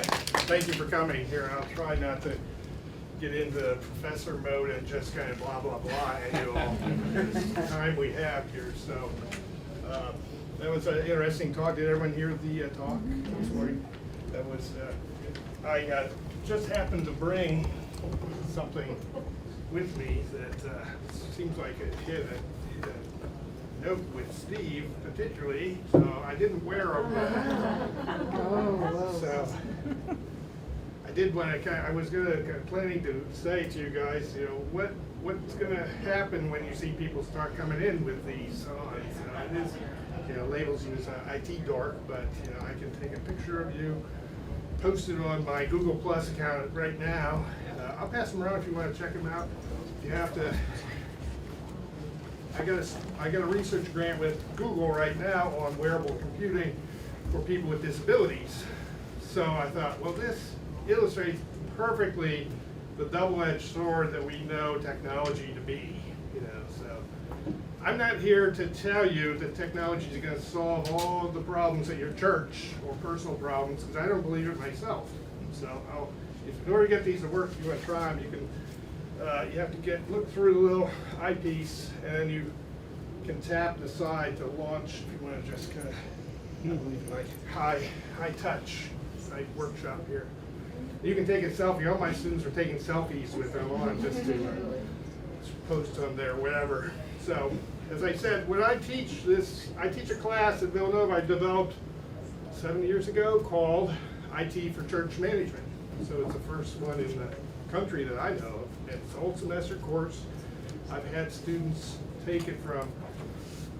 Thank you for coming here. I'll try not to get into professor mode and just kind of blah, blah, blah at you all the time we have here. So that was an interesting talk. Did everyone hear the talk this morning? That was, I just happened to bring something with me that seems like it hit a note with Steve particularly, so I didn't wear them. So I did want to I was planning to say to you guys, you know, what's going to happen when you see people start coming in with these on. It is, you know, labels you as IT dork, but you know, I can take a picture of you, post it on my Google Plus account right now. I'll pass them around if you want to check them out. You have to. I got a research grant with Google right now on wearable computing for people with disabilities. So I thought, well, this illustrates perfectly the double-edged sword that we know technology to be. You know, so I'm not here to tell you that technology is going to solve all of the problems at your church or personal problems, because I don't believe it myself. So in order to get these to work, if you want to try them, you can. You have to look through the little eyepiece, and you can tap the side to launch. If you want to just kind of like high touch type workshop here. You can take a selfie. All my students are taking selfies with them on just to post on there, whatever. So, as I said, when I teach this, I teach a class at Villanova I developed 7 years ago called IT for Church Management. So it's the first one in the country that I know of. It's an old semester course. I've had students take it from,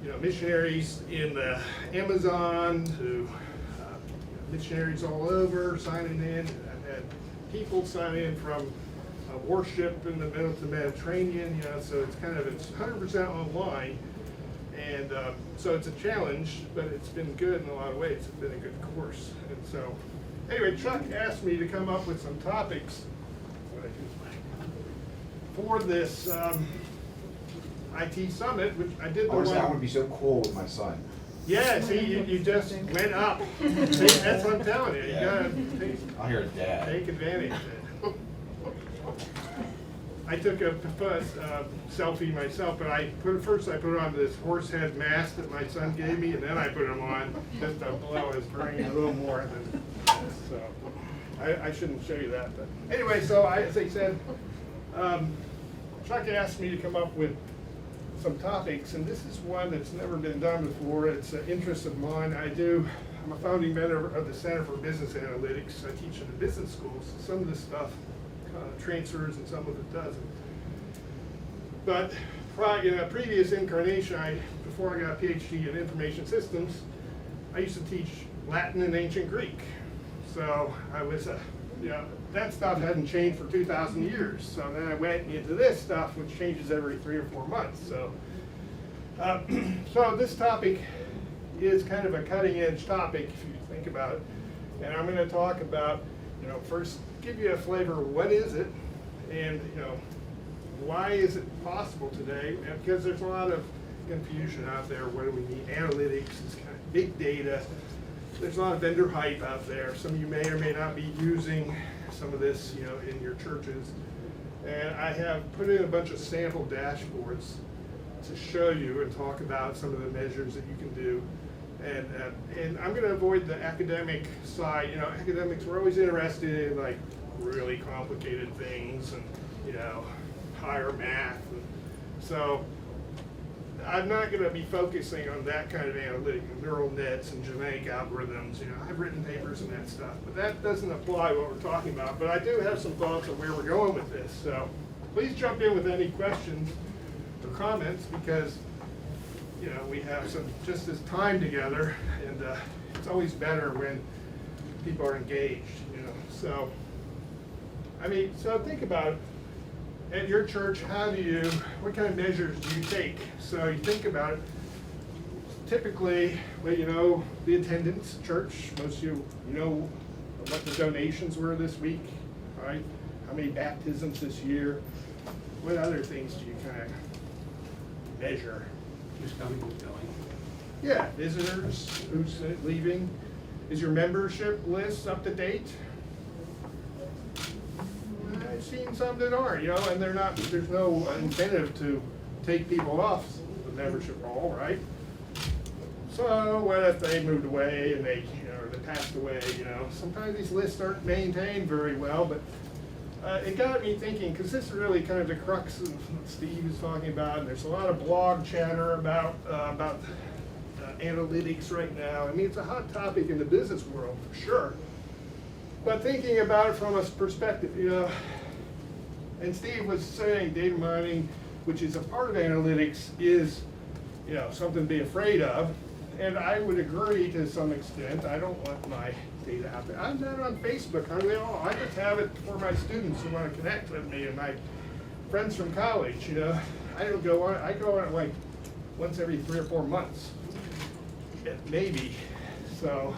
you know, missionaries in the Amazon to missionaries all over signing in. I've had people sign in from warship in the middle of the Mediterranean. You know, so it's 100% online, and so it's a challenge, but it's been good in a lot of ways. It's been a good course, and so anyway, Chuck asked me to come up with some topics for this IT summit, which I did. That would be so cool with my son. Yeah, see, you just went up. See, that's what I'm telling you. You gotta I'll hear his dad. take advantage of it. I took a selfie myself, but first I put on this horse head mask that my son gave me, and then I put him on just to blow his brain a little more than this. So I shouldn't show you that, but anyway. So as I said. Chuck asked me to come up with some topics, and this is one that's never been done before. It's an interest of mine. I'm a founding member of the Center for Business Analytics. I teach in the business schools. Some of this stuff transfers and some of it doesn't. But in a previous incarnation, before I got a PhD in information systems, I used to teach Latin and ancient Greek. So I was that stuff hadn't changed for 2,000 years. So then I went into this stuff, which changes every 3 or 4 months. So, so this topic is kind of a cutting-edge topic, if you think about it. And I'm going to talk about, you know, first give you a flavor of what is it, and you know, why is it possible today? And because there's a lot of confusion out there. What do we need? Analytics is kind of big data. There's a lot of vendor hype out there. Some of you may or may not be using some of this, you know, in your churches. And I have put in a bunch of sample dashboards to show you and talk about some of the measures that you can do. And I'm going to avoid the academic side. You know, academics, we're always interested in like really complicated things and, you know, higher math. And so I'm not going to be focusing on that kind of analytic, neural nets and genetic algorithms. You know, I've written papers and that stuff, but that doesn't apply to what we're talking about. But I do have some thoughts on where we're going with this. So please jump in with any questions or comments, because you know, we have just this time together, and it's always better when people are engaged, you know. So, I mean, so think about it. At your church, what kind of measures do you take? So you think about it, typically, well, you know, the attendance at church, most of you know what the donations were this week, right? How many baptisms this year? What other things do you kind of measure? Who's coming, who's going? Yeah, visitors, who's leaving. Is your membership list up to date? some that aren't, and they're not, there's no incentive to take people off the membership roll, right? So what if they moved away and they passed away, Sometimes these lists aren't maintained very well, but it got me thinking, because this is really kind of the crux of what Steve is talking about, and there's a lot of blog chatter about analytics right now. I mean, it's a hot topic in the business world, for sure. But thinking about it from a perspective, and Steve was saying data mining, which is a part of analytics, is, something to be afraid of. And I would agree to some extent. I don't want my data out there. I'm not on Facebook hardly at all. I just have it for my students who want to connect with me and my friends from college, I don't go on it. I go on it like once every 3 or 4 months, maybe. So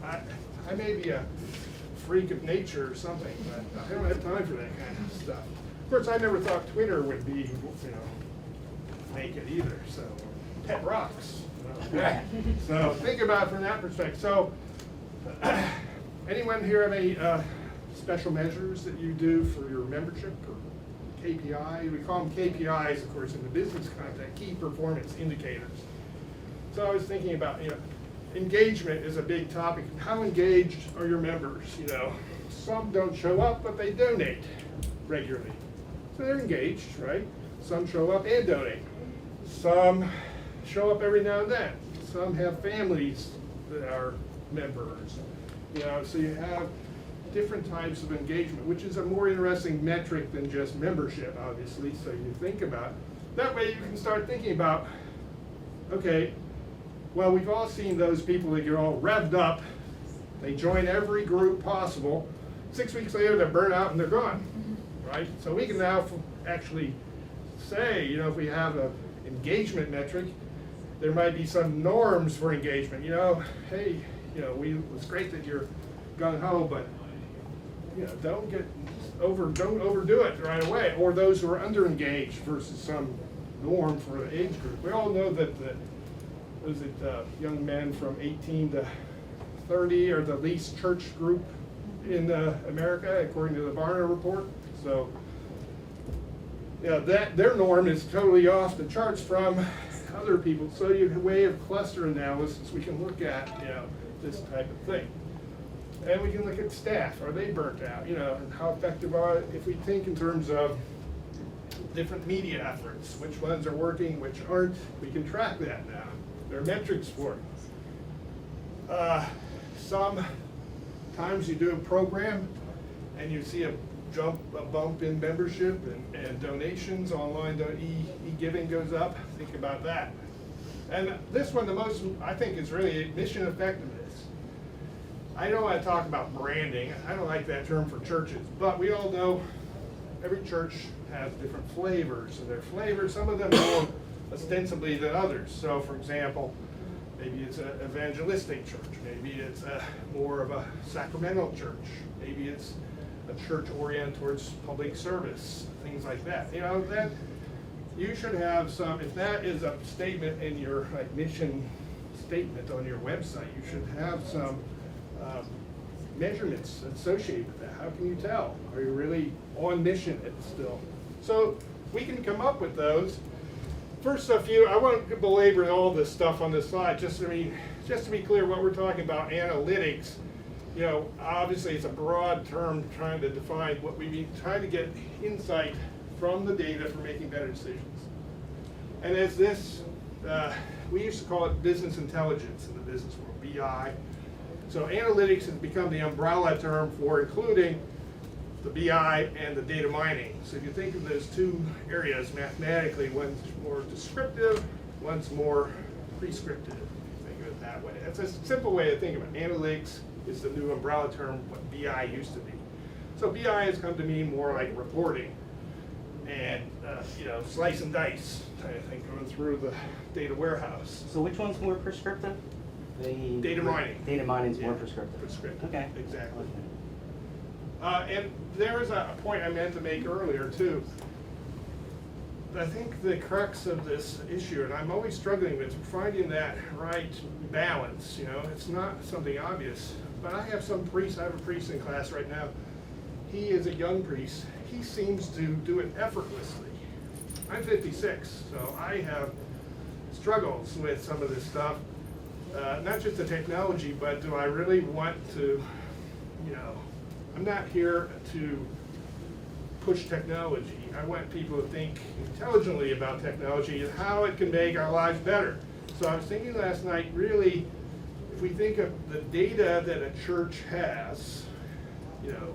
I may be a freak of nature or something, but I don't have time for that kind of stuff. Of course, I never thought Twitter would be, naked either. So pet rocks. So think about it from that perspective. So anyone here have any special measures that you do for your membership or KPI? We call them KPIs, of course, in the business context, key performance indicators. So I was thinking about, engagement is a big topic. How engaged are your members? Some don't show up, but they donate regularly. So they're engaged, right? Some show up and donate. Some show up every now and then. Some have families that are members. So you have different types of engagement, which is a more interesting metric than just membership, obviously. So you think about it. That way you can start thinking about, okay, well, we've all seen those people that get all revved up. They join every group possible. 6 weeks later, they're burnt out and they're gone, right? So we can now actually say, if we have an engagement metric, there might be some norms for engagement. Hey, it's great that you're gung ho, but don't overdo it right away. Or those who are under engaged versus some norm for an age group. We all know that young men from 18 to 30 are the least church group in America, according to the Barna report. So that their norm is totally off the charts from other people. So you have a way of cluster analysis. We can look at this type of thing, and we can look at staff. Are they burnt out? And how effective are? If we think in terms of different media efforts, which ones are working, which aren't, we can track that now. There are metrics for it. Sometimes you do a program, and you see a bump in membership and donations. Online e-giving goes up. Think about that. And this one, the most, I think, is really mission effectiveness. I don't want to talk about branding. I don't like that term for churches, but we all know every church has different flavors, and their flavors, some of them more ostensibly than others. So, for example, maybe it's an evangelistic church. Maybe it's more of a sacramental church. Maybe it's a church oriented towards public service, things like that. That you should have some, if that is a statement in your mission statement on your website, you should have some measurements associated with that. How can you tell? Are you really on mission still? So we can come up with those. First, I won't belabor all this stuff on this slide, just to be clear what we're talking about, analytics. Obviously it's a broad term trying to define what we mean, trying to get insight from the data for making better decisions. And as this, we used to call it business intelligence in the business world, BI. So analytics has become the umbrella term for including the BI and the data mining. So if you think of those two areas mathematically, one's more descriptive, one's more prescriptive. Think of it that way. That's a simple way to think of it. Analytics is the new umbrella term, what BI used to be. So BI has come to mean more like reporting and slice and dice kind of thing, going through the data warehouse. So which one's more prescriptive? Data mining. Data mining's more prescriptive. Prescriptive. Okay. Exactly. And there is a point I meant to make earlier too. I think the crux of this issue, and I'm always struggling with finding that right balance. It's not something obvious. But I have a priest in class right now he is a young priest. He seems to do it effortlessly. I'm 56, so I have struggles with some of this stuff. Not just the technology, but do I really want to, I'm not here to push technology. I want people to think intelligently about technology and how it can make our lives better. So I was thinking last night, really, if we think of the data that a church has,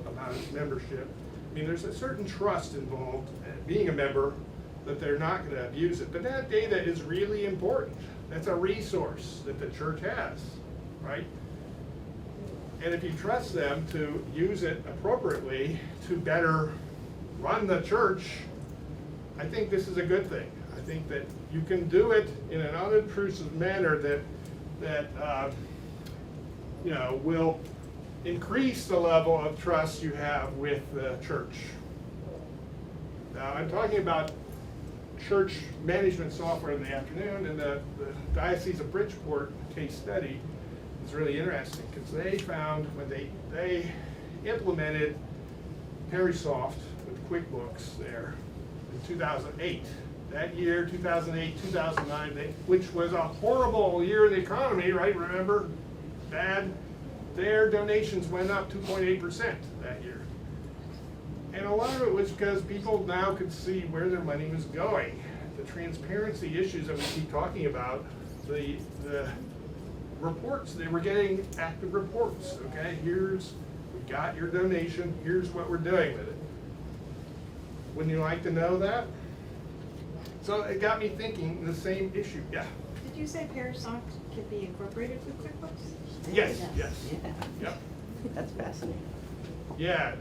about its membership, I mean, there's a certain trust involved in being a member that they're not going to abuse it. But that data is really important. That's a resource that the church has, right? And if you trust them to use it appropriately to better run the church, I think this is a good thing. I think that you can do it in an unobtrusive manner that will increase the level of trust you have with the church. Now, I'm talking about church management software in the afternoon, and the Diocese of Bridgeport case study is really interesting because they found when they implemented PeriSoft with QuickBooks there in 2008. That year, 2008, 2009, which was a horrible year in the economy, right? Remember? Bad. Their donations went up 2.8% that year. And a lot of it was because people now could see where their money was going. The transparency issues that we keep talking about, the reports, they were getting active reports, okay? We got your donation, here's what we're doing with it. Wouldn't you like to know that? So it got me thinking the same issue, yeah. Did you say PeriSoft could be incorporated with QuickBooks? Yes. Yeah. Yep. That's fascinating. Yeah,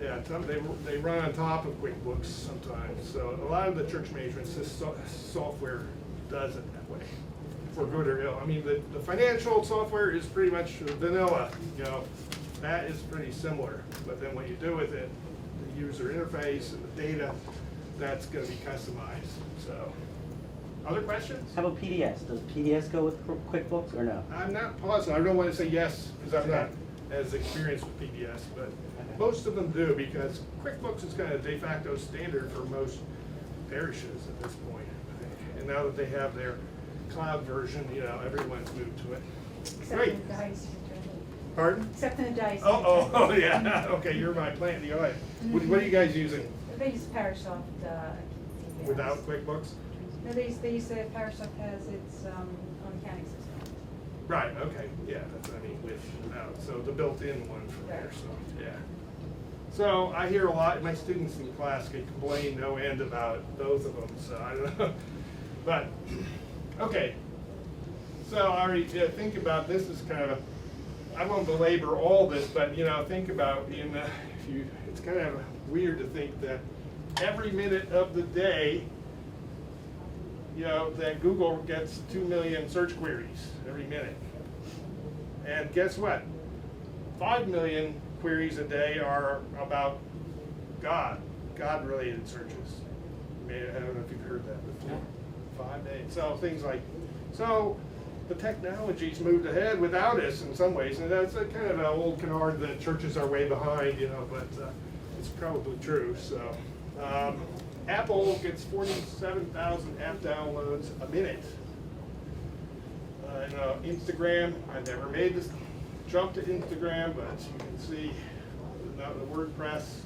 they run on top of QuickBooks sometimes. So a lot of the church management software does it that way, for good or ill. I mean, the financial software is pretty much vanilla, that is pretty similar. But then what you do with it, the user interface and the data, that's gonna be customized, so. Other questions? How about PDS? Does PDS go with QuickBooks or no? I'm not positive. I don't want to say yes, because I'm not as experienced with PBS, but most of them do, because QuickBooks is kind of de facto standard for most parishes at this point, I think. And now that they have their cloud version, everyone's moved to it. Except Great. in the diocese. Pardon? Except in the diocese. Oh, yeah. Okay, you're my plant. Go ahead. What are you guys using? They use PeriSoft. Without QuickBooks? No, they use PeriSoft has its own accounting system. Right, okay, yeah, that's what I mean, without, so the built-in one from there, so, yeah. So I hear a lot, my students in class can complain no end about both of them, so I don't know. But, okay, so I already think about this is kind of I won't belabor all this, but think about it's kind of weird to think that every minute of the day, that Google gets 2 million search queries every minute. And guess what? 5 million queries a day are about God-related searches. I don't know if you've heard that before. 5 million. So things like, the technology's moved ahead without us in some ways, and that's a kind of an old canard that churches are way behind, but it's probably true. So. Apple gets 47,000 app downloads a minute. Instagram, I never made this jump to Instagram, but you can see the WordPress.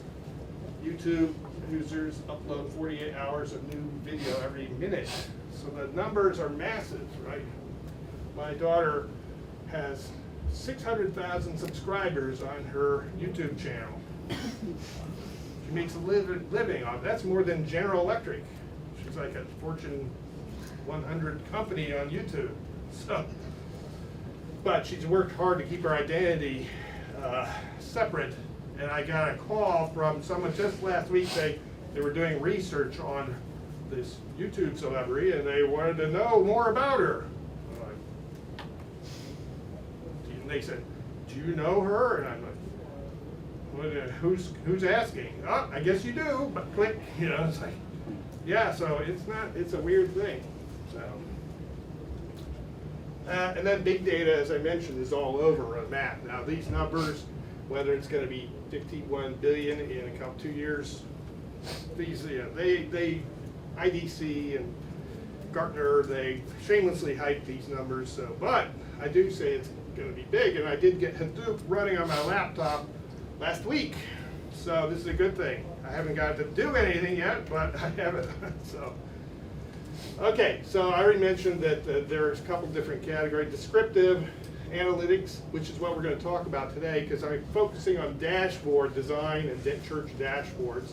YouTube users upload 48 hours of new video every minute. So the numbers are massive, right? My daughter has 600,000 subscribers on her YouTube channel. She makes a living on it. That's more than General Electric. She's like a Fortune 100 company on YouTube. So, but she's worked hard to keep her identity separate. And I got a call from someone just last week saying they were doing research on this YouTube celebrity and they wanted to know more about her. And they said, "Do you know her?" And I'm like, who's asking? Oh, I guess you do, but click, it's like, yeah, so it's a weird thing. So, and then big data, as I mentioned, is all over on that. Now these numbers whether it's gonna be 51 billion in a couple, 2 years. These, they, IDC and Gartner, they shamelessly hype these numbers, so, but I do say it's gonna be big, and I did get Hadoop running on my laptop last week, so this is a good thing. I haven't got to do anything yet, but I have it, so. Okay, so I already mentioned that there's a couple different categories. Descriptive analytics, which is what we're gonna talk about today, because I'm focusing on dashboard design and church dashboards.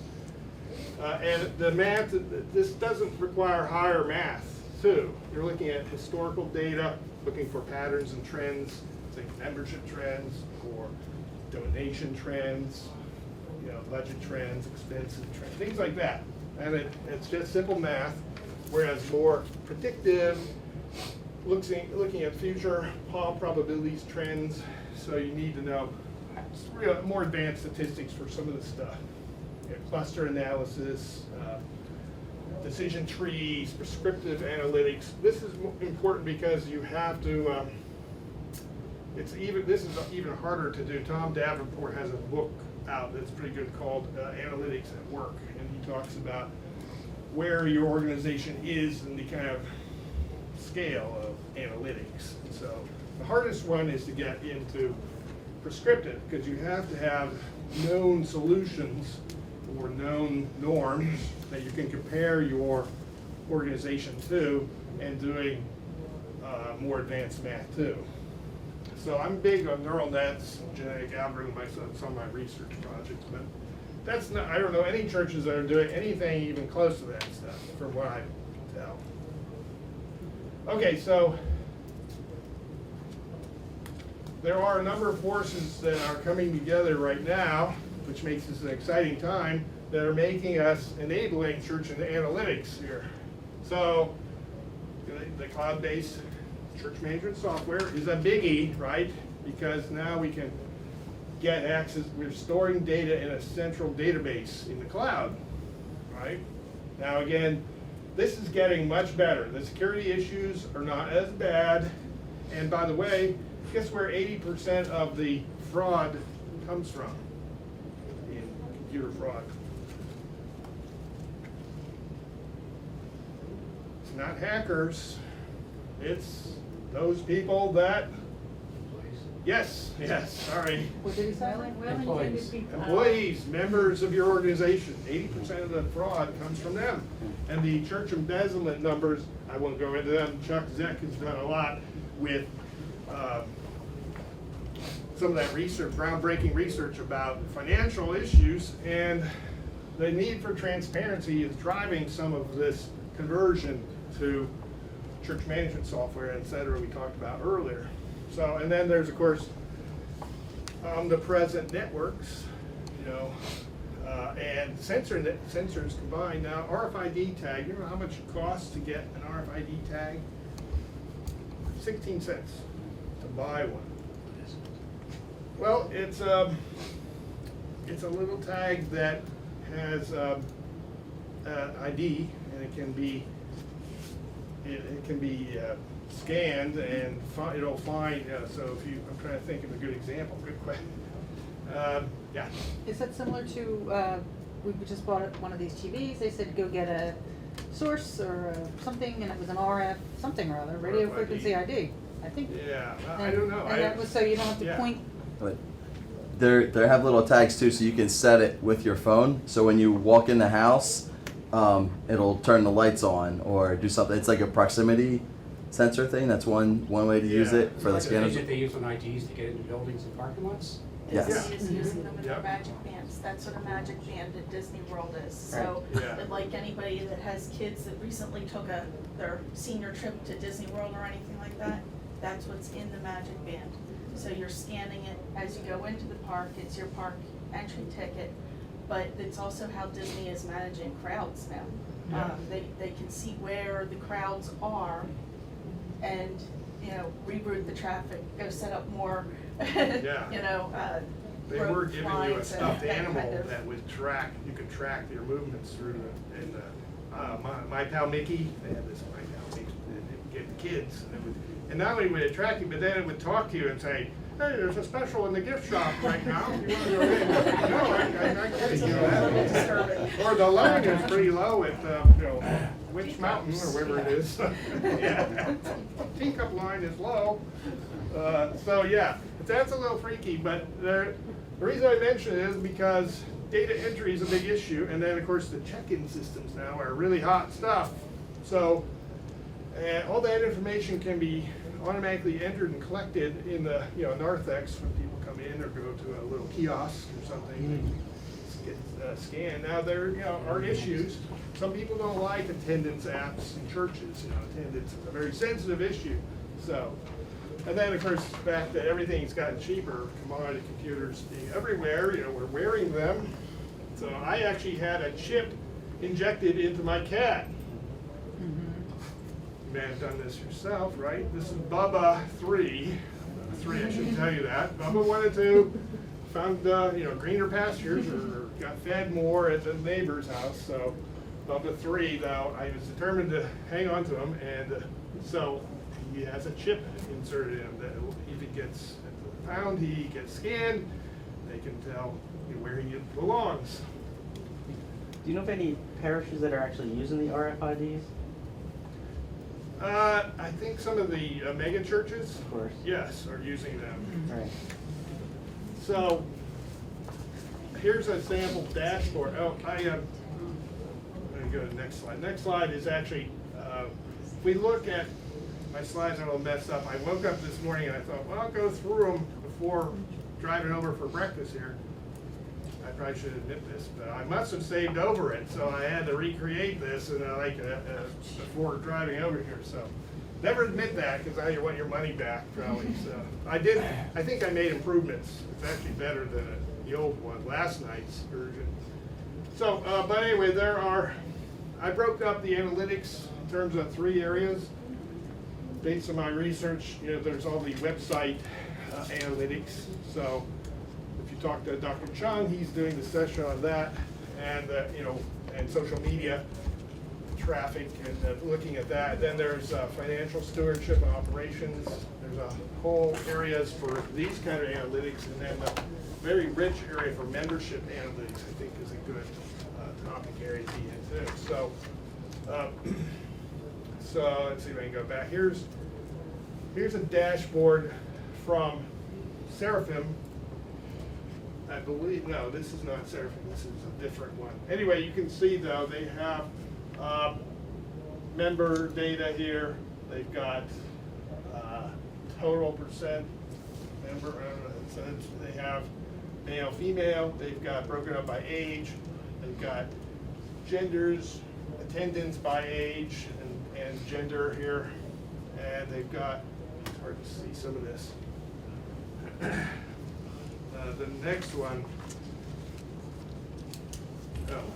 And the math, this doesn't require higher math too. You're looking at historical data, looking for patterns and trends, say membership trends or donation trends, budget trends, expensive trends, things like that. And it's just simple math, whereas more predictive, looking at future probabilities, trends, so you need to know more advanced statistics for some of the stuff. Cluster analysis, decision trees, prescriptive analytics. This is important because you have to, this is even harder to do. Tom Davenport has a book out that's pretty good called Analytics at Work, and he talks about where your organization is in the kind of scale of analytics. So the hardest one is to get into prescriptive, because you have to have known solutions or known norms that you can compare your organization to, and doing more advanced math too. So I'm big on neural nets, genetic algorithm, it's on my research projects, but that's not, I don't know any churches that are doing anything even close to that stuff, from what I can tell. Okay, so there are a number of forces that are coming together right now, which makes this an exciting time, that are making us enabling church and analytics here. So the cloud-based church management software is a biggie, right? Because now we can get access, we're storing data in a central database in the cloud, right? Now again, this is getting much better. The security issues are not as bad. And by the way, guess where 80% of the fraud comes from in computer fraud? It's not hackers. It's those people that, yes, sorry. What did he say? Well-intended people. Employees, members of your organization, 80% of the fraud comes from them. And the church embezzlement numbers, I won't go into them. Chuck Zeck has done a lot with some of that research, groundbreaking research about financial issues, and the need for transparency is driving some of this conversion to church management software, et cetera, we talked about earlier. So, and then there's, of course, omnipresent networks, and sensors combined. Now, RFID tag, you know how much it costs to get an RFID tag? 16 cents to buy one. Well, it's a little tag that has ID, and it can be scanned, and it'll find. So if I'm trying to think of a good example. Good question. Yeah. Is that similar to, we just bought one of these TVs, they said go get a source or something, and it was an RF something or other, radio RFID. frequency ID, I think. Yeah. I don't know. And that was so you don't have to Yeah. point. But they have little tags too, so you can set it with your phone. So when you walk in the house, it'll turn the lights on or do something. It's like a proximity sensor thing. That's one way to use Yeah. it for the Like the scanners. things that they use on IDs to get into buildings and parking lots? Yes. Yeah. Is using them with Yeah. their magic bands. That's what a magic band at Disney World is. So, Right. Yeah. like anybody that has kids that recently took their senior trip to Disney World or anything like that, that's what's in the magic band. So you're scanning it as you go into the park. It's your park entry ticket, but it's also how Disney is managing crowds now. Yeah. They can see where the crowds are, and reroute the traffic, go set up more. Yeah. They were road giving you a lines and stuffed that animal kind of- that would you could track your movements through My Pal Mickey, they had this My Pal Mickey that they would give the kids, and not only would it track you, but then it would talk to you and say, hey, there's a special in the gift shop right now. You want to go in? No, I'm kidding. You know, A little disturbing. or the loan is pretty low at, you know, Witch Mountain or wherever it is. Yeah, teacup line is low. So yeah, that's a little freaky, but the reason I mention it is because data entry is a big issue, and then of course the check-in systems now are really hot stuff. So all that information can be automatically entered and collected in the narthex when people come in or go to a little kiosk or something. Get scanned. Now there are issues. Some people don't like attendance apps in churches. Attendance is a very sensitive issue. So, and then of course the fact that everything's gotten cheaper, commodity computers being everywhere. We're wearing them. So I actually had a chip injected into my cat. You may have done this yourself, right? This is Bubba 3. 3, I shouldn't tell you that. Bubba 1 and 2 found greener pastures or got fed more at the neighbor's house. So Bubba 3, though, I was determined to hang on to him, and so he has a chip inserted in him that if he gets found, he gets scanned. They can tell where he belongs. Do you know of any parishes that are actually using the RFIDs? I think some of the mega churches, Of course. yes, are using them. Right. So here's a sample dashboard. Oh, I'm going to go to the next slide. Next slide is actually, if we look at my slides, I'm a little messed up. I woke up this morning and I thought, well, I'll go through them before driving over for breakfast here. I probably should admit this, but I must have saved over it, so I had to recreate this and before driving over here. So never admit that, because I want your money back probably. So I think I made improvements. It's actually better than the old one, last night's version. So, but anyway, I broke up the analytics in terms of 3 areas. Based on my research, there's all the website analytics. So if you talk to Dr. Chung, he's doing the session on that, and and social media traffic and looking at that. Then there's financial stewardship and operations. There's a whole areas for these kind of analytics, and then the very rich area for membership analytics, I think, is a good topic area to be into. So let's see if I can go back. Here's a dashboard from Seraphim. I believe, no, this is not Seraphim, this is a different one. Anyway, you can see though, they have member data here. They've got total percent member, they have male, female. They've got broken up by age. They've got genders, attendance by age and gender here. And they've got, it's hard to see some of this. The next one,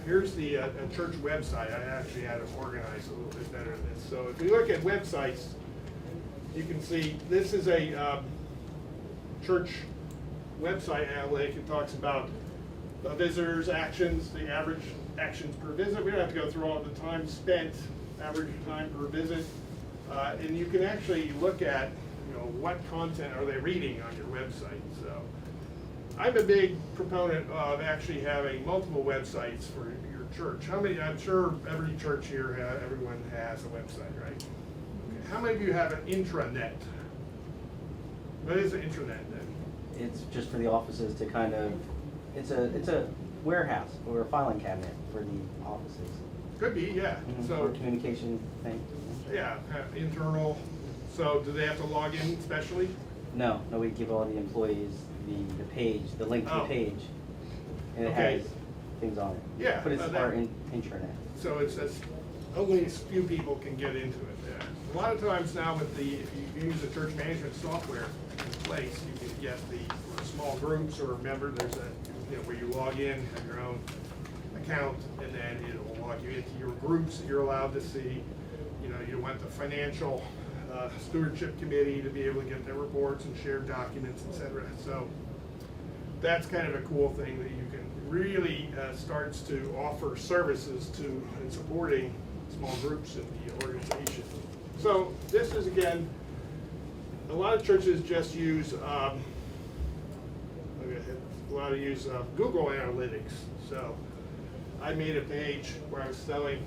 here's the church website. I actually had it organized a little bit better than this. So if you look at websites, you can see this is a church website analytic. It talks about the visitors' actions, the average actions per visit. We don't have to go through all the time spent, average time per visit. And you can actually look at what content are they reading on your website. So I'm a big proponent of actually having multiple websites for your church. How many? I'm sure every church here, everyone has a website, right? Okay. How many of you have an intranet? What is an intranet then? It's just for the offices to kind of, it's a warehouse or a filing cabinet for the offices. Could be, yeah. So For communication thing. yeah, internal. So do they have to log in specially? No, we give all the employees the page, the link to the Oh. page, and it Okay. has things on it. Yeah, But it's that- our intranet. So it's only a few people can get into it. Yeah. A lot of times now if you use the church management software in place, you can get for small groups or members, there's where you log in, have your own account, and then it'll log you into your groups that you're allowed to see. You want the financial stewardship committee to be able to get their reports and share documents, etc. So that's kind of a cool thing that you can really starts to offer services to and supporting small groups in the organization. So this is, again, a lot of churches just use a lot of use of Google Analytics. So I made a page where I was selling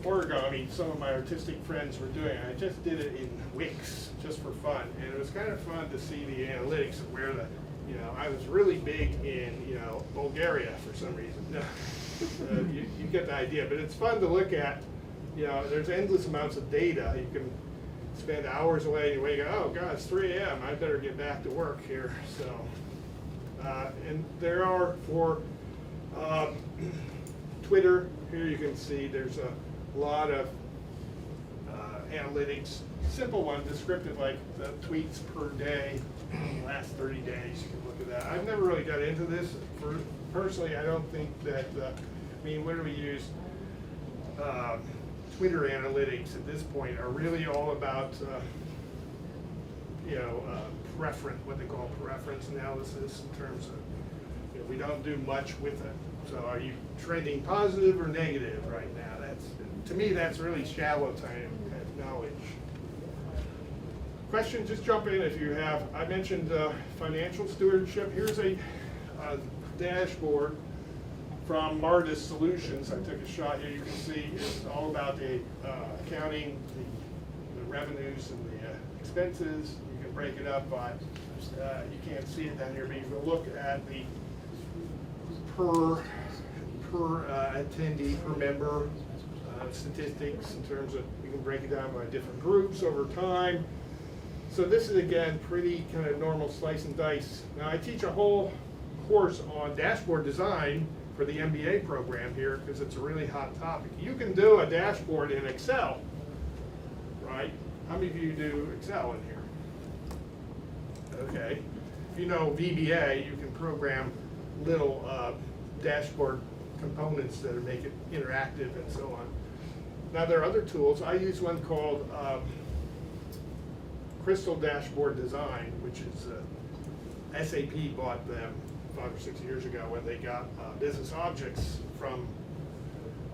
origami. Some of my artistic friends were doing it. I just did it in Wix, just for fun. And it was kind of fun to see the analytics of where I was really big in, Bulgaria for some reason. No, you get the idea, but it's fun to look at. There's endless amounts of data. You can spend hours away and you wake up, oh God, it's 3 a.m. I better get back to work here. So, and there are for Twitter, here you can see there's a lot of analytics, simple one, descriptive, like the tweets per day, last 30 days, you can look at that. I've never really got into this. Personally, I don't think that, what do we use? Twitter analytics at this point are really all about, preference, what they call preference analysis in terms of, we don't do much with it. So are you trending positive or negative right now? To me, that's really shallow time knowledge. Question, just jump in if you have. I mentioned financial stewardship. Here's a dashboard from Martis Solutions. I took a shot here. You can see it's all about the accounting, the revenues and the expenses. You can break it up by, you can't see it down here, but you can look at the per attendee, per member statistics in terms of, you can break it down by different groups over time. So this is, again, pretty kind of normal slice and dice. Now, I teach a whole course on dashboard design for the MBA program here because it's a really hot topic. You can do a dashboard in Excel, right? How many of you do Excel in here? Okay. If you know VBA, you can program little dashboard components that make it interactive and so on. Now, there are other tools. I use one called Crystal Dashboard Design, which is SAP bought them 5 or 6 years ago when they got business objects from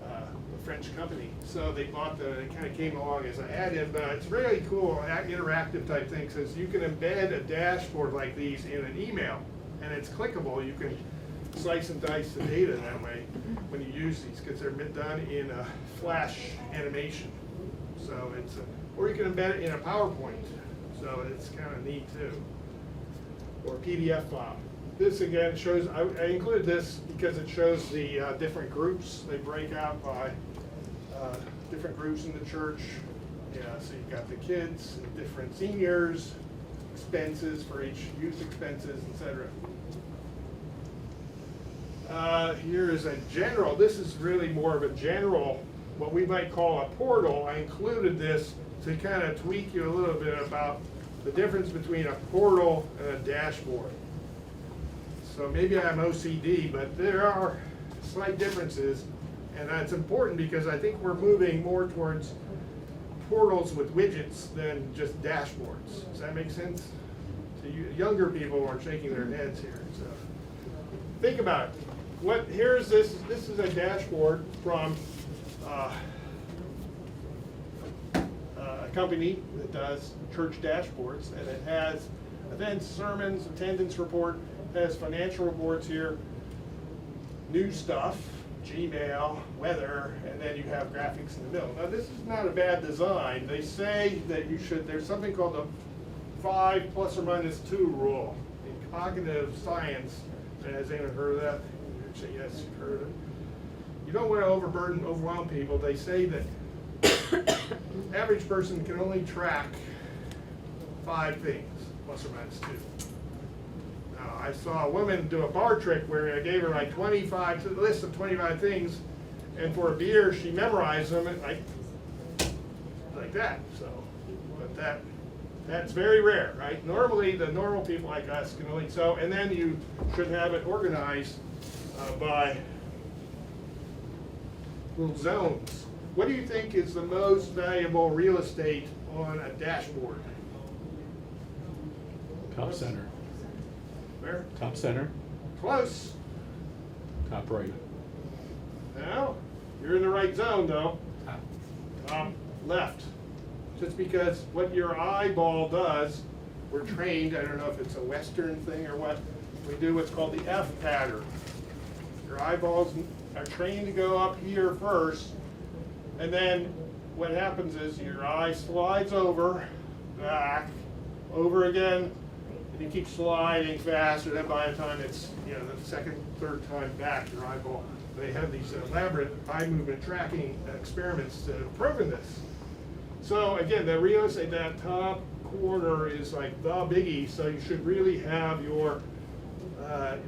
a French company. So they bought it kind of came along as an add-in, but it's really cool, interactive type thing, because you can embed a dashboard like these in an email, and it's clickable. You can slice and dice the data that way when you use these, because they're done in a Flash animation. So it's or you can embed it in a PowerPoint. So it's kind of neat too, or PDF file. This again shows, I included this because it shows the different groups. They break out by different groups in the church. Yeah, so you've got the kids, and different seniors, expenses for each youth expenses, etc. Here is a general, this is really more of a general, what we might call a portal. I included this to kind of tweak you a little bit about the difference between a portal and a dashboard. So maybe I'm OCD, but there are slight differences, and that's important because I think we're moving more towards portals with widgets than just dashboards. Does that make sense? So you younger people are shaking their heads here. So think about it. Here's this is a dashboard from a company that does church dashboards, and it has events, sermons, attendance report, it has financial reports here, new stuff, Gmail, weather, and then you have graphics in the middle. Now this is not a bad design. They say that you should, there's something called the 5 ± 2 rule in cognitive science. Has anyone heard of that? You'd say yes, you've heard of it. You don't want to overwhelm people. They say that average person can only track 5 things, ± 2. Now, I saw a woman do a bar trick where I gave her like 25, a list of 25 things, and for a beer, she memorized them like that. So, but that's very rare, right? Normally, the normal people like us can only, and then you should have it organized by little zones. What do you think is the most valuable real estate on a dashboard? Top center. Where? Top center, Close. top right. Now, you're in the right zone though. Top. Left. Just because what your eyeball does, we're trained, I don't know if it's a Western thing or what, we do what's called the F pattern. Your eyeballs are trained to go up here first, and then what happens is your eye slides over, back, over again, and you keep sliding faster. Then by the time it's, the second, third time back, your eyeball, they have these elaborate eye movement tracking experiments that have proven this. So again, the real estate, that top corner is like the biggie, so you should really have your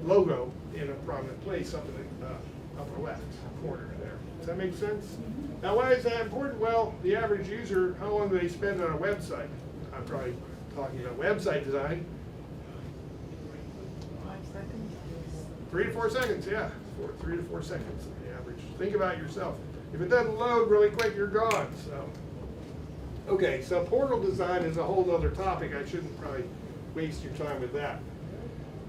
logo in a prominent place up in the upper left corner there. Does that make sense? Now, why is that important? Well, the average user, how long do they spend on a website? I'm probably talking about website design. 5 seconds. 3 to 4 seconds, yeah. 3 to 4 seconds on the average. Think about yourself. If it doesn't load really quick, you're gone. So, okay, so portal design is a whole other topic. I shouldn't probably waste your time with that.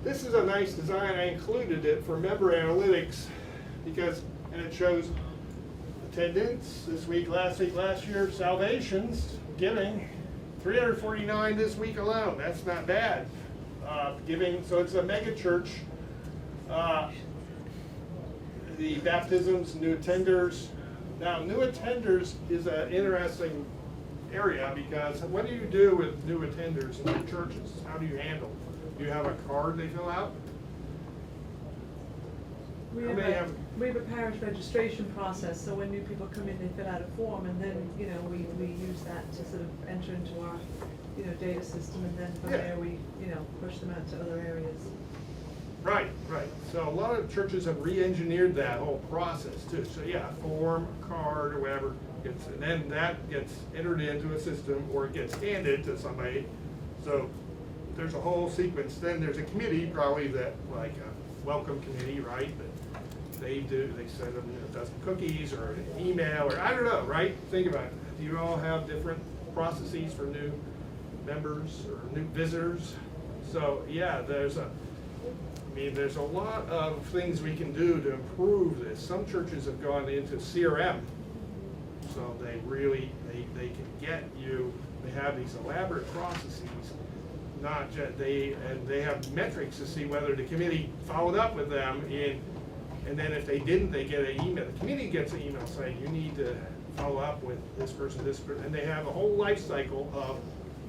This is a nice design. I included it for member analytics because, and it shows attendance this week, last year, salvations, giving, 349 this week alone. That's not bad. Giving, so it's a mega church. The baptisms, new attenders. Now, new attenders is an interesting area because what do you do with new attenders in your churches? How do you handle? Do you have a card they fill out? We How have, many a, have- we have a parish registration process, so when new people come in, they fill out a form, and then, we use that to sort of enter into our, data system, and then from Yeah. there, we, push them out to other areas. Right. So a lot of churches have re-engineered that whole process too. So yeah, a form, a card, or whatever, and then that gets entered into a system or it gets handed to somebody. So there's a whole sequence. Then there's a committee, probably that, like a welcome committee, right? That they send them a dozen cookies or an email, or I don't know, right? Think about it. Do you all have different processes for new members or new visitors? So yeah, there's a lot of things we can do to improve this. Some churches have gone into CRM, so they can get you. They have these elaborate processes. Not just they have metrics to see whether the committee followed up with them and then if they didn't, they get an email. The committee gets an email saying you need to follow up with this person, and they have a whole life cycle of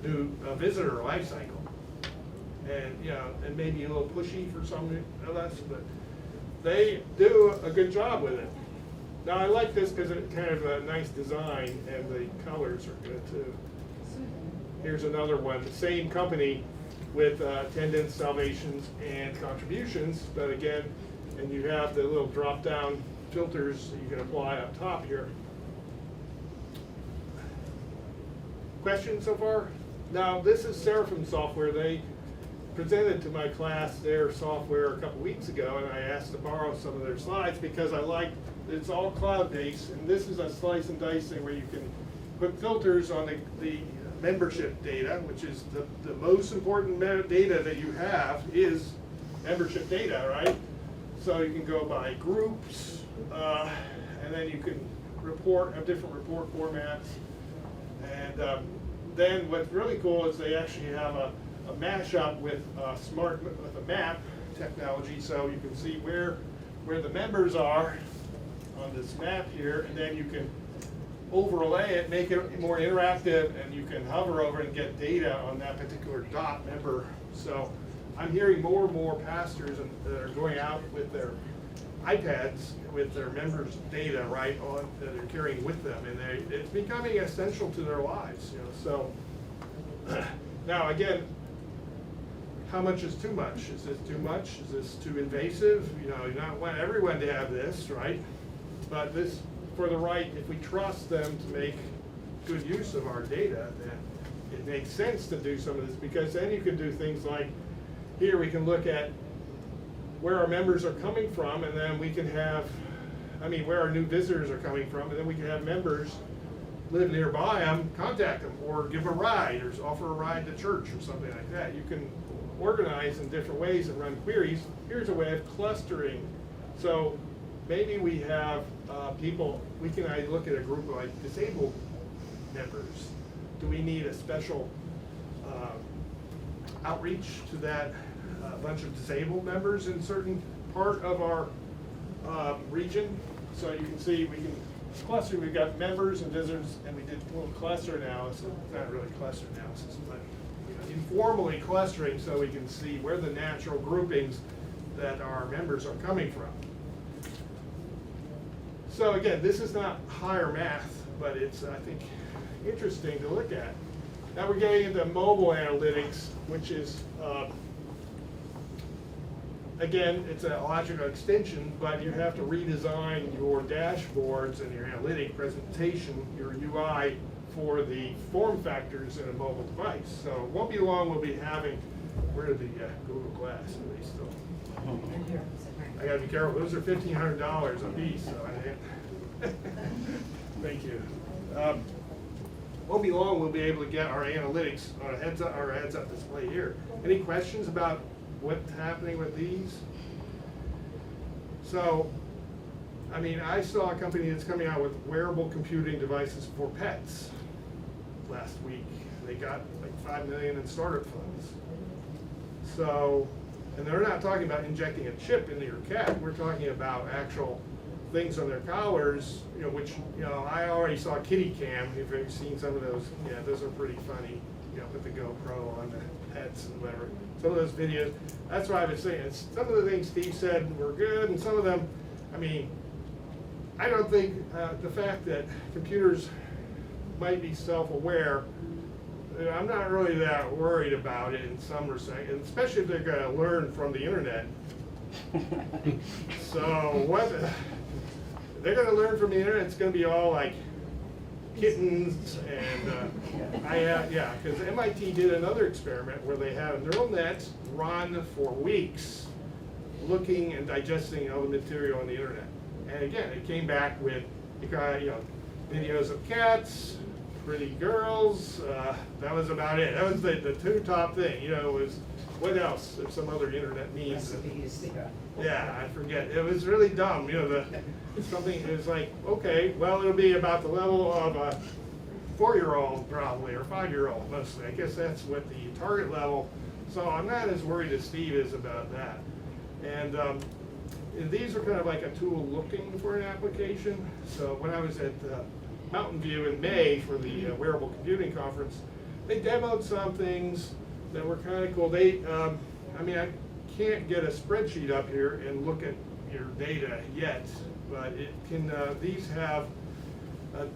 new visitor life cycle. And and maybe a little pushy for some of us, but they do a good job with it. Now I like this because it's kind of a nice design and the colors are good too. Here's another one, the same company with attendance, salvations, and contributions, but again, and you have the little drop-down filters that you can apply up top here. Questions so far? Now this is Seraphim software. They presented to my class their software a couple weeks ago, and I asked to borrow some of their slides because I like it's all cloud-based, and this is a slice and dice thing where you can put filters on the membership data, which is the most important data that you have is membership data, right? So you can go by groups, and then you can have different report formats, and then what's really cool is they actually have a mashup with a map technology, so you can see where the members are on this map here, and then you can overlay it, make it more interactive, and you can hover over and get data on that particular dot member. So I'm hearing more and more pastors that are going out with their iPads with their members' data right on that they're carrying with them, and it's becoming essential to their lives. So now again, how much is too much? Is this too much? Is this too invasive? You not want everyone to have this, right? But this, for the right, if we trust them to make good use of our data, then it makes sense to do some of this, because then you can do things like, here we can look at where our members are coming from, and then we can have, where our new visitors are coming from, and then we can have members live nearby them, contact them, or give a ride, or offer a ride to church, or something like that. You can organize in different ways and run queries. Here's a way of clustering. So maybe we have people, we can look at a group of like disabled members. Do we need a special outreach to that a bunch of disabled members in certain part of our region. So you can see we can cluster, we've got members and visitors, and we did a little cluster analysis, not really cluster analysis, but informally clustering so we can see where the natural groupings that our members are coming from. So again, this is not higher math, but it's, I think, interesting to look at. Now we're getting into mobile analytics, which is, again, it's a logical extension, but you have to redesign your dashboards and your analytic presentation, your UI, for the form factors in a mobile device. So it won't be long we'll be having, where are the Google Glass, are they still? I gotta be careful, those are $1,500 a piece, so I didn't. Thank you. Won't be long we'll be able to get our analytics on a heads-up display here. Any questions about what's happening with these? So, I mean, I saw a company that's coming out with wearable computing devices for pets last week. They got like $5 million in startup funds. So, and they're not talking about injecting a chip into your cat. We're talking about actual things on their collars, you know, which, you know, I already saw Kitty Cam. If you've seen some of those, yeah, those are pretty funny. You know, put the GoPro on the pets and whatever. Some of those videos, that's why I was saying, it's, some of the things Steve said were good, and some of them, I mean, I don't think the fact that computers might be self-aware, I'm not really that worried about it in some respect, and especially if they're going to learn from the internet. So what they're going to learn from the internet, it's going to be all like kittens and yeah, because MIT did another experiment where they had neural nets run for weeks looking and digesting all the material on the internet. And again, it came back with, you know, videos of cats, pretty girls, that was about it. That was the two top thing, you know, was, what else, if some other internet memes. Yeah, I forget. It was really dumb, you know, something, it was like, okay, well, it'll be about the level of a 4-year-old probably, or 5-year-old mostly. I guess that's what the target level, so I'm not as worried as Steve is about that. And these are kind of like a tool looking for an application. So when I was at Mountain View in May for the Wearable Computing Conference, they demoed some things that were kind of cool. They, I mean, I can't get a spreadsheet up here and look at your data yet, but it can. These have,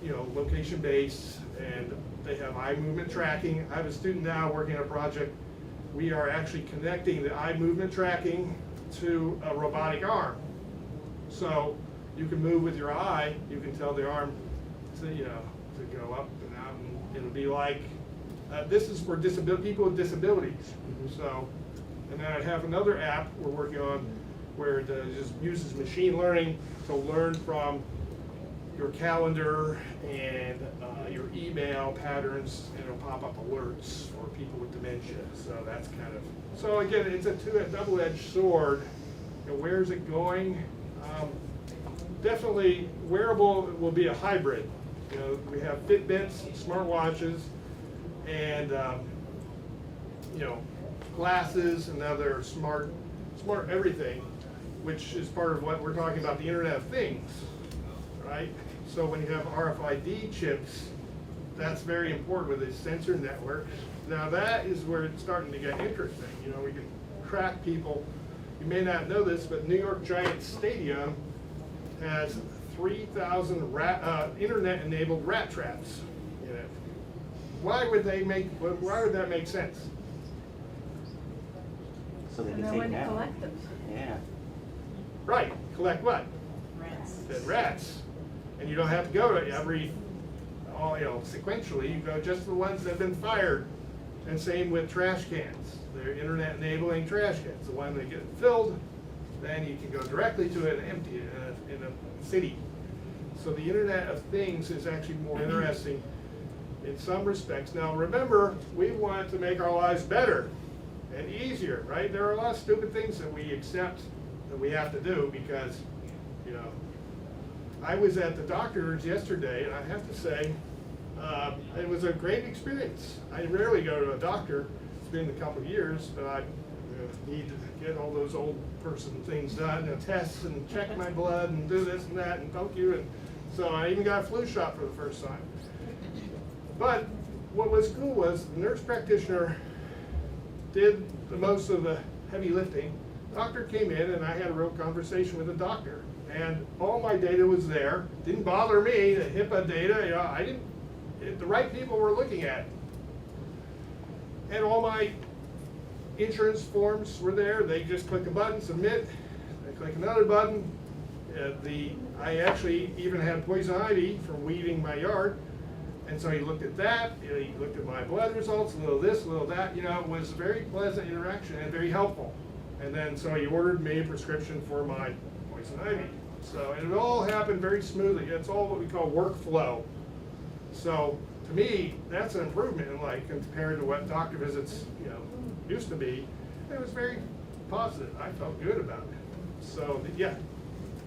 you know, location-based, and they have eye movement tracking. I have a student now working on a project. We are actually connecting the eye movement tracking to a robotic arm. So you can move with your eye, you can tell the arm to, you know, to go up and out, and it'll be like, this is for people with disabilities. So, and then I have another app we're working on where it just uses machine learning to learn from your calendar and your email patterns, and it'll pop up alerts for people with dementia. So that's kind of, so again, it's a double-edged sword. You know, where's it going? Definitely wearable will be a hybrid. You know, we have Fitbits, smartwatches, and you know, glasses and other smart everything, which is part of what we're talking about, the Internet of Things, right? So when you have RFID chips, that's very important with a sensor network. Now that is where it's starting to get interesting. You know, we can track people. You may not know this, but New York Giants Stadium has 3,000 internet-enabled rat traps in it. Why would that make sense? So they And can then take when you them out. collect them. Yeah. Right, collect what? Rats. Dead rats. And you don't have to go to every, all, you know, sequentially, you go just to the ones that have been fired. And same with trash cans. They're internet enabling trash cans. The one that get filled, then you can go directly to it and empty it in a city. So the Internet of Things is actually more interesting in some respects. Now remember, we want to make our lives better and easier, right? There are a lot of stupid things that we accept that we have to do because, you know, I was at the doctor's yesterday, and I have to say, it was a great experience. I rarely go to a doctor. It's been a couple of years, but I need to get all those old person things done, tests and check my blood and do this and that and poke you. And so I even got a flu shot for the first time. But what was cool was the nurse practitioner did the most of the heavy lifting. Doctor came in and I had a real conversation with the doctor. And all my data was there. Didn't bother me, the HIPAA data, I didn't, the right people were looking at it. And all my insurance forms were there. They just click a button, submit. They click another button. I actually even had poison ivy from weeding my yard. And so he looked at that, he looked at my blood results, a little this, a little that, it was a very pleasant interaction and very helpful. And then, so he ordered me a prescription for my poison ivy. So, and it all happened very smoothly. It's all what we call workflow. So, to me, that's an improvement in life compared to what doctor visits, used to be. It was very positive. I felt good about it. So, yeah.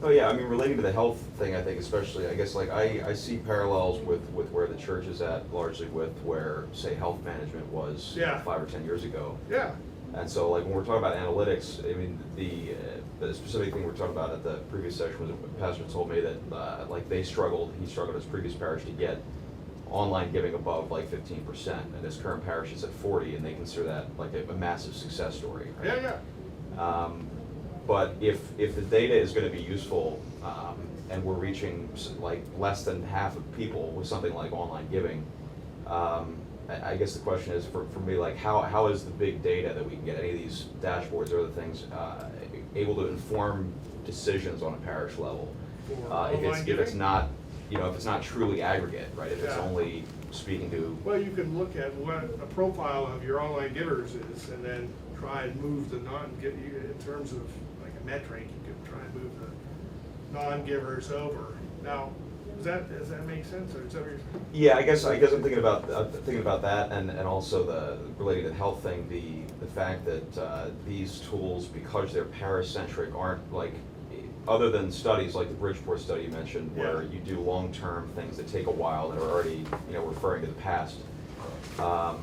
Oh yeah, I mean, relating to the health thing, I think especially, I guess like I see parallels with where the church is at, largely with where, say, health management was Yeah. 5 or 10 years ago. Yeah. And so like when we're talking about analytics, I mean, the specific thing we were talking about at the previous session was a pastor told me that like he struggled his previous parish to get online giving above like 15%, and his current parish is at 40, and they consider that like a massive success story. Right? Yeah. But if the data is going to be useful, and we're reaching like less than half of people with something like online giving, I guess the question is for me, like how is the big data that we can get, any of these dashboards or other things, able to inform decisions on a parish level? If it's not, if it's not truly aggregate, right? If it's Yeah. only speaking to. Well, you can look at what a profile of your online givers is and then try and move the in terms of like a metric, you can try and move the non-givers over. Now, does that make sense, or is that what you're saying? Yeah, I guess I'm thinking about that, and also the related to the health thing, the fact that these tools, because they're parish-centric, aren't like, other than studies like the Bridgeport study you mentioned, where Yeah. you do long-term things that take a while and are already referring to the past. Are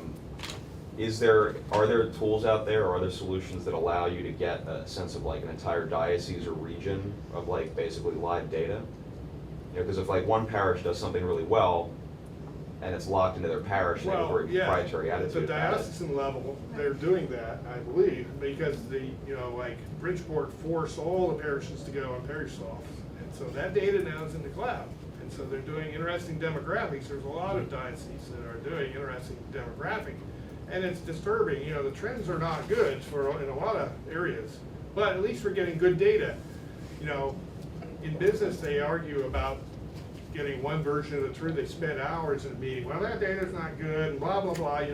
there tools out there, or are there solutions that allow you to get a sense of like an entire diocese or region of like basically live data? Because if like one parish does something really well, and it's locked into their parish, and they have a very proprietary At the attitude about it. diocesan level, they're doing that, I believe, because like Bridgeport forced all the parishes to go on ParisSoft. And so that data now is in the cloud. And so they're doing interesting demographics. There's a lot of dioceses that are doing interesting demographic. And it's disturbing, the trends are not good in a lot of areas. But at least we're getting good data. In business, they argue about getting one version of the truth. They spend hours in a meeting. Well, that data's not good, and blah, blah, blah,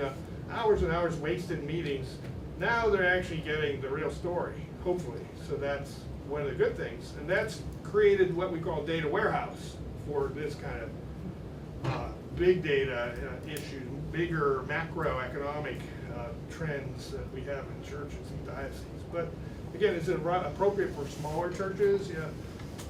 hours and hours wasted in meetings. Now they're actually getting the real story, hopefully. So that's one of the good things. And that's created what we call data warehouse for this kind of big data issue, bigger macroeconomic trends that we have in churches and dioceses. But again, is it appropriate for smaller churches? Yeah.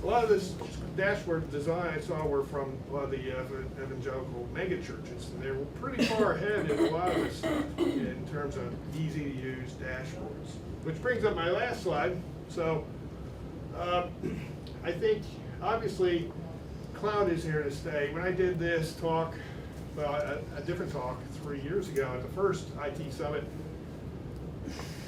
A lot of this dashboard design I saw were from a lot of the evangelical mega churches, and they were pretty far ahead in a lot of this stuff in terms of easy to use dashboards. Which brings up my last slide. So I think obviously cloud is here to stay. When I did this talk, a different talk 3 years ago at the first IT summit,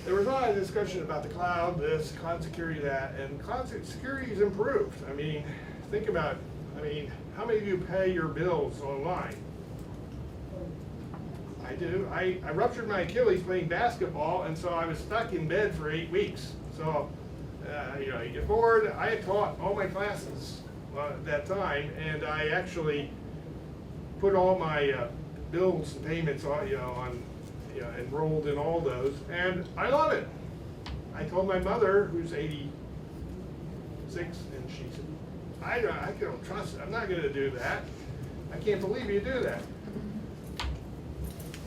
there was a lot of discussion about the cloud, this, cloud security, that, and cloud security has improved. I mean, think about it. I mean, how many of you pay your bills online? I do. I ruptured my Achilles playing basketball, and so I was stuck in bed for 8 weeks. So, you get bored. I had taught all my classes at that time, and I actually put all my bills and payments on, enrolled in all those, and I love it. I told my mother, who's 86, and she said, I don't trust it. I'm not going to do that. I can't believe you do that.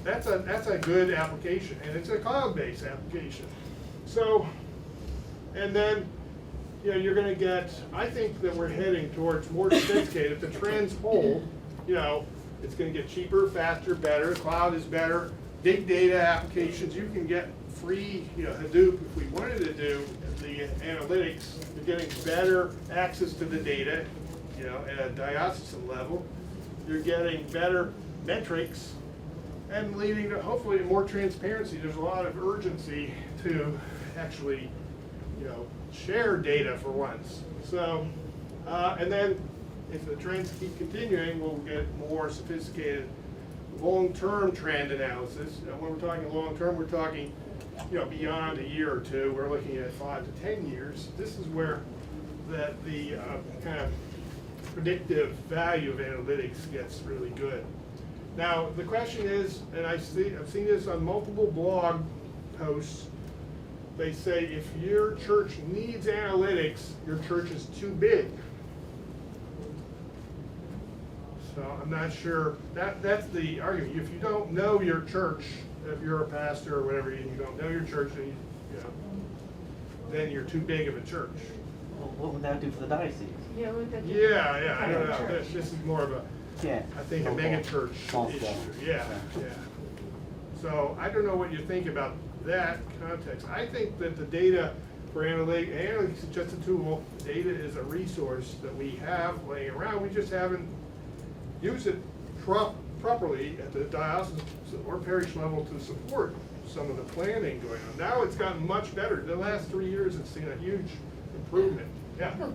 That's a good application, and it's a cloud-based application. So, and then, you're going to get, I think that we're heading towards more sophisticated. If the trends hold, it's going to get cheaper, faster, better. Cloud is better. big data applications. You can get free, Hadoop, if we wanted to do the analytics, you're getting better access to the data, at a diocesan level. You're getting better metrics and leading to hopefully more transparency. There's a lot of urgency to actually, share data for once. So, and then if the trends keep continuing, we'll get more sophisticated long-term trend analysis. When we're talking long-term, we're talking, beyond a year or two. We're looking at 5 to 10 years. This is where the kind of predictive value of analytics gets really good. Now, the question is, and I've seen this on multiple blog posts, they say if your church needs analytics, your church is too big. So I'm not sure, that's the argument. If you don't know your church, if you're a pastor or whatever, and you don't know your church, then you're too big of a church. Well, what would that do for the diocese? Yeah, what would that do? Yeah, I don't know. Church. This is more of a, Yeah. I think, a Local. mega church Small issue. scale. Yeah. So I don't know what you think about that context. I think that the data for analytics is just a tool. Data is a resource that we have laying around. We just haven't used it properly at the diocese or parish level to support some of the planning going on. Now it's gotten much better. The last 3 years, it's seen a huge improvement. Yeah. You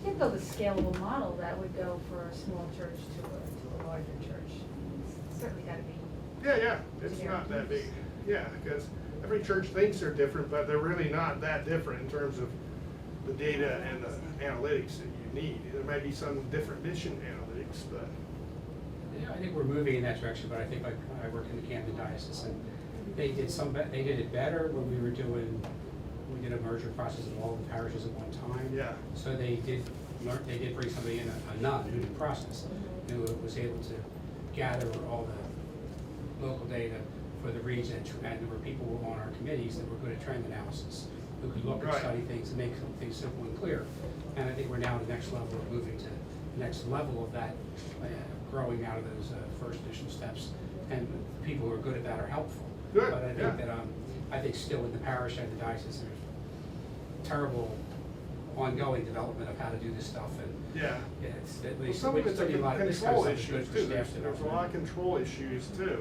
can build a scalable model that would go for a small church to a larger church. It's certainly gotta be. Yeah, it's not that big. Yeah, because every church thinks they're different, but they're really not that different in terms of the data and the analytics that you need. There might be some different mission analytics, but. Yeah, I think we're moving in that direction, but I think like I work in the Camden Diocese and they did it better when we did a merger process of all the parishes at one time. Yeah. So they did bring somebody in, a nun who did process, who was able to gather all the local data for the region, and there were people on our committees that were good at trend analysis, who could look and Right. study things and make things simple and clear. And I think we're now at the next level of moving to the next level of that, growing out of those first initial steps. And people who are good at that are helpful. Good, But I yeah. think that, I think still in the parish and the diocese, there's terrible ongoing development of how to do this stuff, and Yeah. it's at Well, least, some of it's a a lot of this kind control of stuff is good issues for too. staff to know. There's a lot of control issues too.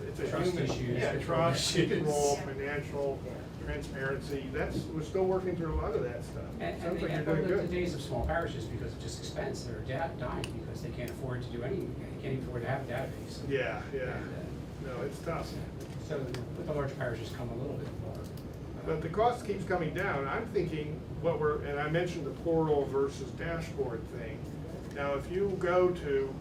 It's a Trust human. issues, Yeah, control trust, issues. control, financial transparency. We're still working through a lot of that stuff. And Sounds they like have you're doing the good. days of small parishes, because of just expense, they're dying because they can't afford to do anything, they can't even afford to have a database. Yeah. And, No, it's tough. So with the large parishes come a little bit more. But the cost keeps coming down. I'm thinking and I mentioned the portal versus dashboard thing. Now, if you go to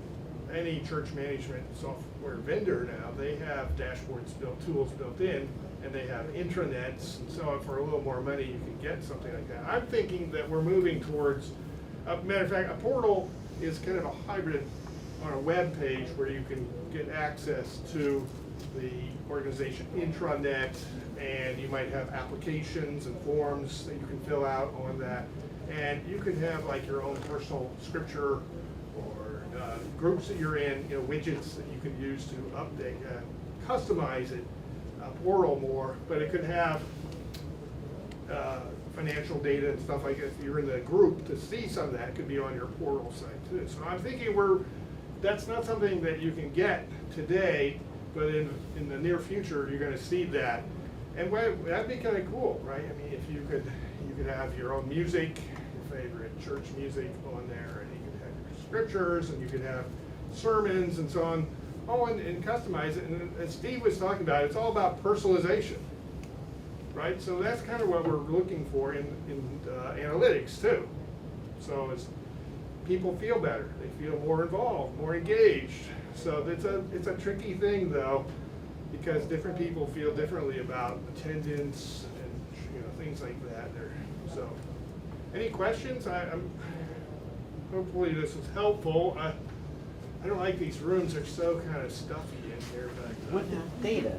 any church management software vendor now, they have dashboards tools built in, and they have intranets, and so for a little more money, you can get something like that. I'm thinking that we're moving towards, matter of fact, a portal is kind of a hybrid on a web page where you can get access to the organization intranet, and you might have applications and forms that you can fill out on that. And you can have like your own personal scripture or groups that you're in, widgets that you can use to update, customize it, portal more, but it could have financial data and stuff like that. If you're in the group, to see some of that, it could be on your portal site too. So I'm thinking that's not something that you can get today, but in the near future, you're gonna see that. And that'd be kind of cool, right? I mean, if you could have your own music, your favorite church music on there, and you could have your scriptures, and you could have sermons and so on. Oh, and customize it. And as Steve was talking about, it's all about personalization, right? So that's kind of what we're looking for in analytics too. So as people feel better, they feel more involved, more engaged. So it's a tricky thing though, because different people feel differently about attendance and things like that. So, any questions? Hopefully this is helpful. I don't like these rooms; they're so kind of stuffy in here. But With the data,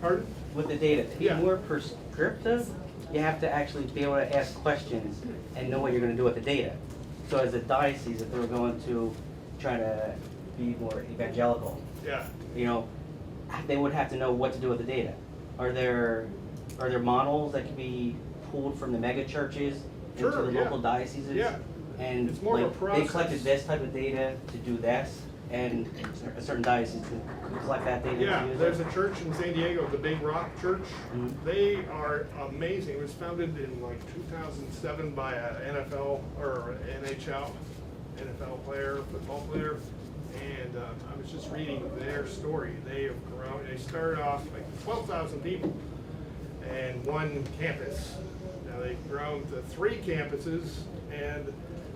pardon? with the data, to be Yeah. more prescriptive, you have to actually be able to ask questions and know what you're gonna do with the data. So as a diocese, if they were going to try to be more evangelical, Yeah. they would have to know what to do with the data. Are there models that can be pulled from the mega churches into Sure, the yeah. local dioceses? Yeah. And It's more of a they process. collected this type of data to do this, and a certain diocese can collect that data Yeah, to use there's it? a church in San Diego, the Big Rock Church. Mhm. They are amazing. It was founded in like 2007 by an NFL or NHL player, football player. And I was just reading their story. They have grown. They started off like 12,000 people and one campus. Now they've grown to 3 campuses,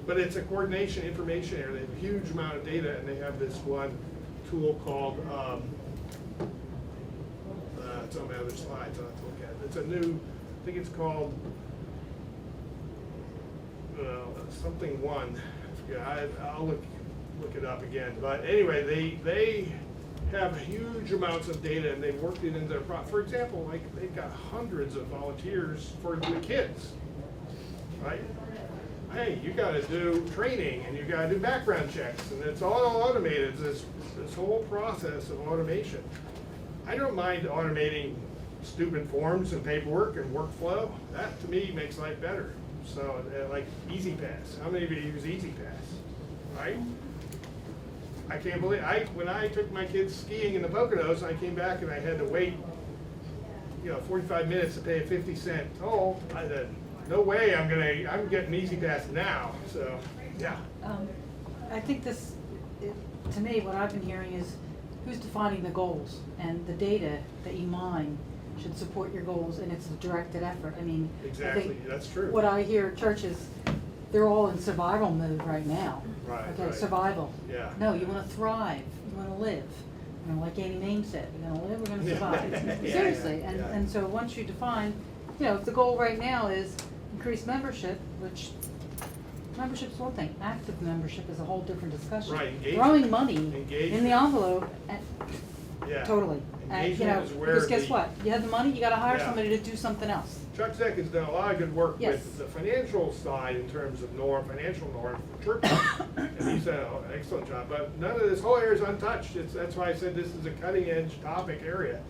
but it's a coordination information area. They have a huge amount of data, and they have this one tool called, it's on my other slides, I'll have to look at it. It's a new, I think it's called, something one. Yeah, I'll look it up again. But anyway, they have huge amounts of data, and they've worked it into their for example, like they've got hundreds of volunteers for the kids, right? Hey, you gotta do training, and you gotta do background checks, and it's all automated, this whole process of automation. I don't mind automating stupid forms and paperwork and workflow. That, to me, makes life better. So, like Easy Pass. How many of you use Easy Pass, right? I can't believe, when I took my kids skiing in the Poconos, I came back and I had to wait, 45 minutes to pay a 50-cent toll. I said, no way, I'm getting Easy Pass now, so, yeah. I think to me, what I've been hearing is who's defining the goals, and the data that you mine should support your goals, and it's a directed effort. I mean, I Exactly, think that's true. what I hear churches, they're all in survival mode right now. Right, Okay, right. survival. Yeah. No, you wanna thrive, you wanna live. Like Annie Main said, we're gonna live, we're gonna Yeah. survive. Yeah, Seriously, yeah, and, yeah. and so once you define, if the goal right now is increase membership, which membership's one thing, active membership is a whole different discussion. Right, engagement. Throwing money in Engagement. the envelope, Yeah. totally. Engagement is where because guess the- what? You have the money, you gotta hire Yeah. somebody to do something else. Chuck Zeck has done a lot of good work Yes. with the financial side in terms of financial norm for churches. And he's done an excellent job, but none of this whole area is untouched. That's why I said this is a cutting edge topic area.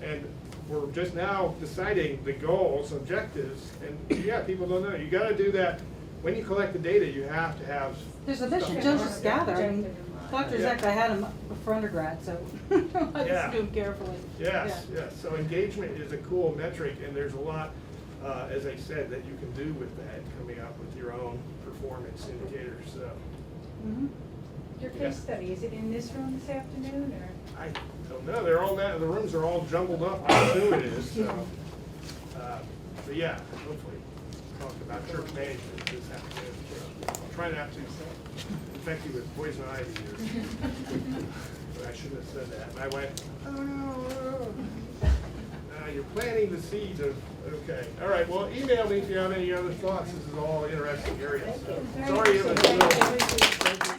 And we're just now deciding the goals, objectives, and yeah, people don't know. You gotta do that. When you collect the data, you have to have. There's a stuff mission, in don't mind. just gather. I mean, Dr. Yeah. Zeck, I had him for undergrad, so I Yeah. listen to him carefully. Yes, Yeah. yes, so engagement is a cool metric, and there's a lot, as I said, that you can do with that, coming up with your own performance indicators, so. Mhm. Your Yeah. case study, is it in this room this afternoon, or? I don't know, they're all, the rooms are all jumbled up, I assume it is, so. But yeah, hopefully, talk about church management this afternoon. I'll try not to infect you with poison ivy here. But I shouldn't have said that. And I went, oh. You're planting the seeds of, okay. All right, well, email me if you have any other thoughts. This is all interesting areas. So. Sorry, it was a little.